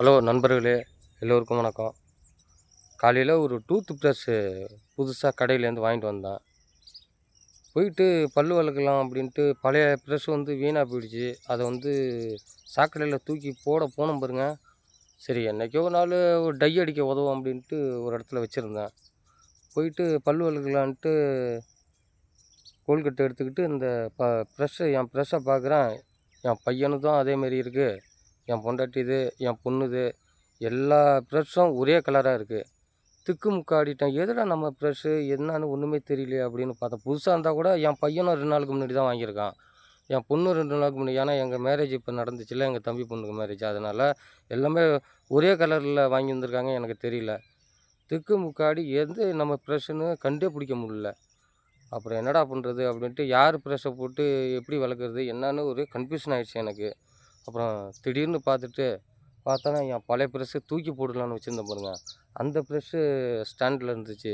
Hello நண்பர்களே, எல்லோருக்கும் வணக்கம். காலையில் ஒரு டூத் ப்ரஷ்ஷு புதுசாக கடையிலேருந்து வாங்கிட்டு வந்தேன். போயிட்டு பல்லு விளக்கலாம் அப்படின்ட்டு பழைய ப்ரஷ் வந்து வீணாக போயிடுச்சு. அதை வந்து சாக்கடையில் தூக்கி போட போனோம் பாருங்க. சரி என்றைக்கோ ஒரு நாள் ஒரு டை அடிக்க உதவும் அப்படின்ட்டு ஒரு இடத்துல வச்சுருந்தேன். போயிட்டு பல்லு விளக்கலான்ட்டு கோல்கெட் எடுத்துக்கிட்டு இந்த என் ப்ரஷ்ஷை பார்க்குறேன். என் பையனுதும் அதேமாரி இருக்குது, என் பொண்டாட்டிது, என் பொண்ணுது, எல்லா ப்ரஷ்ஷும் ஒரே கலராக இருக்குது. திக்கு முக்காடிட்டேன். எதுடா நம்ம ப்ரஷ்ஷு என்னான்னு ஒன்றுமே தெரியலையே அப்படின்னு பார்த்தேன். புதுசாக இருந்தால் கூட என் பையனும் 2 நாளுக்கு முன்னாடி தான் வாங்கியிருக்கான். என் பொண்ணும் 2 நாளுக்கு முன்னாடி. ஏன்னா எங்கள் மேரேஜ் இப்போ நடந்துச்சுல்ல, எங்கள் தம்பி பொண்ணுக்கு மேரேஜ். அதனால் எல்லாமே ஒரே கலரில் வாங்கி வந்திருக்காங்க. எனக்கு தெரியல. திக்கு முக்காடி எது நம்ம ப்ரஷ்ஷுன்னு கண்டே பிடிக்க முடியல. அப்புறம் என்னடா பண்ணுறது அப்படின்ட்டு யார் ப்ரஷ்ஷை போட்டு எப்படி விளக்குறது என்னான்னு ஒரு கன்ஃபியூஷன் ஆகிடுச்சு எனக்கு. அப்புறம் திடீர்னு பார்த்தோன்னா என் பழைய ப்ரஷ்ஷை தூக்கி போடலான்னு வச்சுருந்தேன் பாருங்க. அந்த ப்ரஷ்ஷு ஸ்டாண்டில் இருந்துச்சு.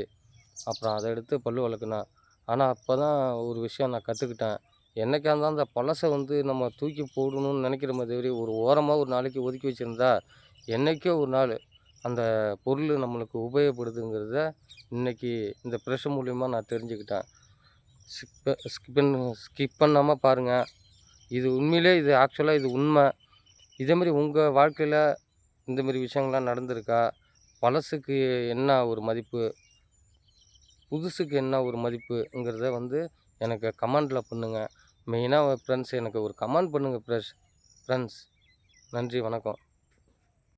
அப்புறம் அதை எடுத்து பல்லு விளக்குனேன். ஆனால் அப்போ தான் ஒரு விஷயம் நான் கற்றுக்கிட்டேன். என்னைக்கா இருந்தாலும் அந்த பழசை வந்து நம்ம தூக்கி போடணும்னு நினைக்கிறோமே தவிர, ஒரு ஓரமாக ஒரு நாளைக்கு ஒதுக்கி வச்சுருந்தா, என்றைக்கோ ஒரு நாள் அந்த பொருள் நம்மளுக்கு உபயோகப்படுதுங்கிறத இன்றைக்கி இந்த ப்ரஷ் மூலிமா நான் தெரிஞ்சுக்கிட்டேன். ஸ்கிப் பண்ணாமல் பாருங்கள். இது உண்மையிலே இது ஆக்சுவலாக இது உண்மை. இதேமாரி உங்கள் வாழ்க்கையில் இந்தமாரி விஷயங்கள்லாம் நடந்திருக்கா? பழசுக்கு என்ன ஒரு மதிப்பு? புதுசுக்கு என்ன ஒரு மதிப்புங்கிறத வந்து எனக்கு கமெண்ட்ல பண்ணுங்க. மெயினா ஃப்ரெண்ட்ஸ் எனக்கு ஒரு கமெண்ட் பண்ணுங்க ஃப்ரெண்ட்ஸ். நன்றி, வணக்கம்.